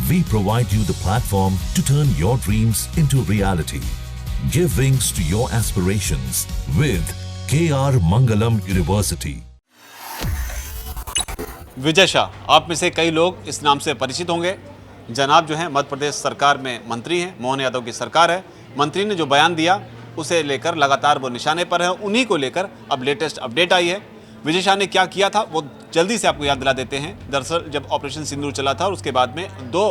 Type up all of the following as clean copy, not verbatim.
We provide you the platform to turn your dreams into reality. Give wings to your aspirations with KR Mangalam University. Vijay Shah, आप में से कई लोग इस नाम से परिचित होंगे। जनाब जो हैं मध्य प्रदेश सरकार में मंत्री हैं, मोहन यादव की सरकार है। मंत्री ने जो बयान दिया उसे लेकर लगातार वो निशाने पर है। उन्हीं को लेकर अब लेटेस्ट अपडेट आई है। विजय शाह ने क्या किया था वो जल्दी से आपको याद दिला देते हैं। दरअसल जब ऑपरेशन सिंदूर चला था और उसके बाद में दो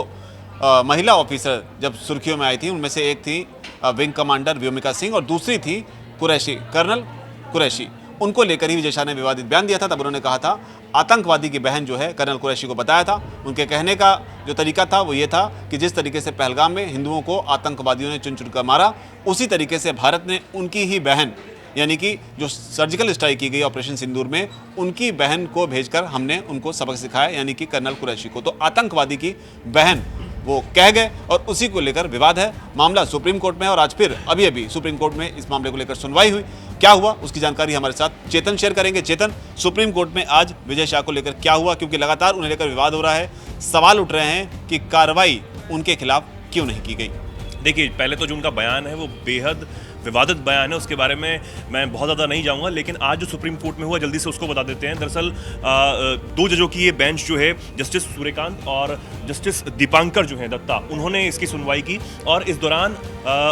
महिला ऑफिसर जब सुर्खियों में आई थी, उनमें से एक थी विंग कमांडर व्योमिका सिंह और दूसरी थी कुरैशी, कर्नल कुरैशी। उनको लेकर ही विजय शाह ने विवादित बयान दिया था। तब उन्होंने कहा था आतंकवादी की बहन जो है कर्नल कुरैशी को बताया था। उनके कहने का जो तरीका था वो ये था कि जिस तरीके से पहलगाम में हिंदुओं को आतंकवादियों ने चुन चुन कर मारा, उसी तरीके से भारत ने उनकी ही बहन, यानी कि जो सर्जिकल स्ट्राइक की गई ऑपरेशन सिंदूर में, उनकी बहन को भेजकर हमने उनको सबक सिखाया, यानी कि कर्नल कुरैशी को। तो आतंकवादी की बहन वो कह गए और उसी को लेकर विवाद है। मामला सुप्रीम कोर्ट में है और आज फिर अभी सुप्रीम कोर्ट में इस मामले को लेकर सुनवाई हुई। क्या हुआ उसकी जानकारी हमारे साथ चेतन शेयर करेंगे। चेतन, सुप्रीम कोर्ट में आज विजय शाह को लेकर क्या हुआ, क्योंकि लगातार उन्हें लेकर विवाद हो रहा है, सवाल उठ रहे हैं कि कार्रवाई उनके खिलाफ क्यों नहीं की गई। देखिए, पहले तो जो उनका बयान है वो बेहद विवादित बयान है, उसके बारे में मैं बहुत ज़्यादा नहीं जाऊंगा, लेकिन आज जो सुप्रीम कोर्ट में हुआ जल्दी से उसको बता देते हैं। दरअसल दो जजों की ये बेंच जो है, जस्टिस सूर्यकांत और जस्टिस दीपांकर जो है दत्ता, उन्होंने इसकी सुनवाई की और इस दौरान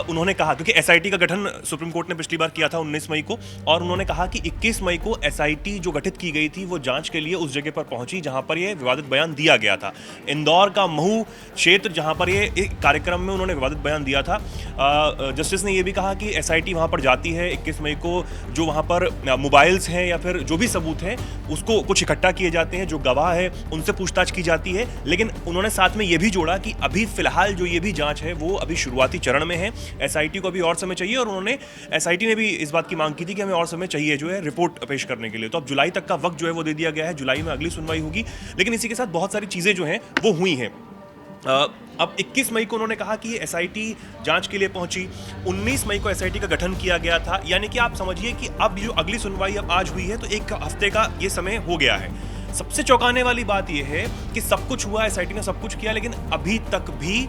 उन्होंने कहा, क्योंकि एसआईटी का गठन सुप्रीम कोर्ट ने पिछली बार किया था 19 मई को, और उन्होंने कहा कि 21 मई को एसआईटी जो गठित की गई थी वो जांच के लिए उस जगह पर पहुंची जहां पर यह विवादित बयान दिया गया था। इंदौर का महू क्षेत्र जहां पर ये एक कार्यक्रम में उन्होंने विवादित बयान दिया था। जस्टिस ने यह भी कहा कि एसआईटी वहां पर जाती है 21 मई को, जो वहां पर मोबाइल्स हैं या फिर जो भी सबूत हैं उसको कुछ इकट्ठा किए जाते हैं, जो गवाह है उनसे पूछताछ की जाती है। लेकिन उन्होंने साथ में यह भी जोड़ा कि अभी फिलहाल जो ये भी जांच है वो अभी शुरुआती चरण में है, एसआईटी को अभी और समय चाहिए, और उन्होंने एसआईटी ने भी इस बात की मांग की थी कि हमें और समय चाहिए जो है रिपोर्ट पेश करने के लिए। तो अब जुलाई तक का वक्त जो है वो दे दिया गया है, जुलाई में अगली सुनवाई होगी। लेकिन इसी के साथ बहुत सारी चीजें जो हैं वो हुई हैं। अब 21 मई को उन्होंने कहा कि ये एसआईटी जांच के लिए पहुंची, 19 मई को एसआईटी का गठन किया गया था, यानी कि आप समझिए कि अब जो अगली सुनवाई अब आज हुई है तो एक हफ्ते का ये समय हो गया है। सबसे चौंकाने वाली बात यह है कि सब कुछ हुआ, एसआईटी ने सब कुछ किया, लेकिन अभी तक भी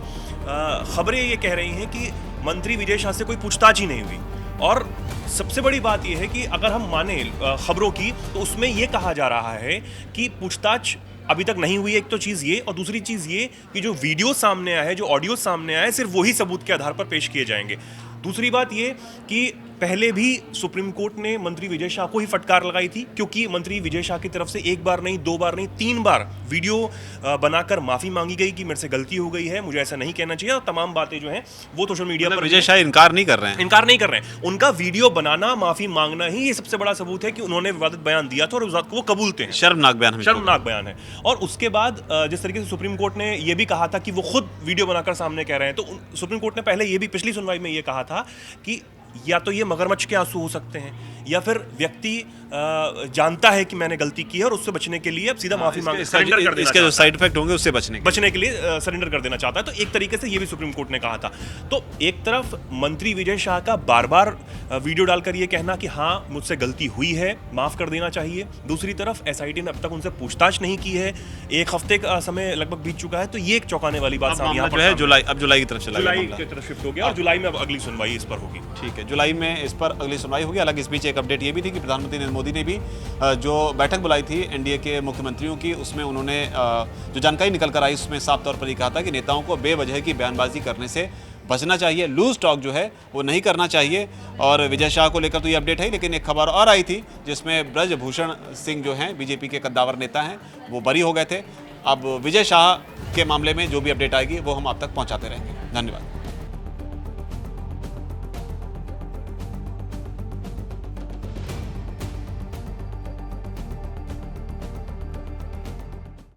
खबरें ये कह रही हैं कि मंत्री विजय शाह से कोई पूछताछ ही नहीं हुई। और सबसे बड़ी बात यह है कि अगर हम माने खबरों की तो उसमें यह कहा जा रहा है कि पूछताछ अभी तक नहीं हुई। एक तो चीज़ ये, और दूसरी चीज़ ये कि जो वीडियो सामने आया है, जो ऑडियो सामने आया है, सिर्फ वही सबूत के आधार पर पेश किए जाएंगे। दूसरी बात ये कि पहले भी सुप्रीम कोर्ट ने मंत्री विजय शाह को ही फटकार लगाई थी, क्योंकि मंत्री विजय शाह की तरफ से एक बार नहीं, दो बार नहीं, 3 बार वीडियो बनाकर माफी मांगी गई कि मेरे से गलती हो गई है, मुझे ऐसा नहीं कहना चाहिए, और तमाम बातें जो हैं वो सोशल मीडिया पर विजय शाह इनकार नहीं कर रहे हैं। उनका वीडियो बनाना, माफी मांगना ही ये सबसे बड़ा सबूत है कि उन्होंने विवादित बयान दिया था और उस बात को वो कबूलते हैं। शर्मनाक बयान है। और उसके बाद जिस तरीके से सुप्रीम कोर्ट ने यह भी कहा था कि वो खुद वीडियो बनाकर सामने कह रहे हैं, तो सुप्रीम कोर्ट ने पहले ये भी पिछली सुनवाई में ये कहा था कि या तो ये मगरमच्छ के आंसू हो सकते हैं, या फिर व्यक्ति जानता है कि मैंने गलती की है और उससे बचने के लिए अब सीधा माफी मांग सरेंडर कर देना, इसके जो साइड इफेक्ट होंगे उससे बचने के लिए सरेंडर कर देना चाहता है। तो एक तरीके से ये भी सुप्रीम कोर्ट ने कहा था। तो एक तरफ मंत्री विजय शाह का बार बार वीडियो डालकर ये कहना कि हाँ मुझसे गलती हुई है, माफ कर देना चाहिए, दूसरी तरफ एसआईटी ने अब तक उनसे पूछताछ नहीं की है, एक हफ्ते का समय लगभग बीत चुका है। तो ये एक चौंकाने वाली बात यहाँ पर है। जुलाई की तरफ शिफ्ट हो गया और जुलाई में अब अगली सुनवाई इस पर होगी। ठीक है, जुलाई में इस पर अगली सुनवाई होगी। हालांकि इस बीच एक अपडेट ये भी थी कि प्रधानमंत्री नरेंद्र मोदी ने भी जो बैठक बुलाई थी एनडीए के मुख्यमंत्रियों की, उसमें उन्होंने जो जानकारी निकल कर आई उसमें साफ तौर पर ये कहा था कि नेताओं को बेवजह की बयानबाजी करने से बचना चाहिए, लूज टॉक जो है वो नहीं करना चाहिए। और विजय शाह को लेकर तो ये अपडेट है, लेकिन एक खबर और आई थी जिसमें ब्रजभूषण सिंह जो हैं बीजेपी के कद्दावर नेता हैं, वो बरी हो गए थे। अब विजय शाह के मामले में जो भी अपडेट आएगी वो हम आप तक पहुंचाते रहेंगे। धन्यवाद।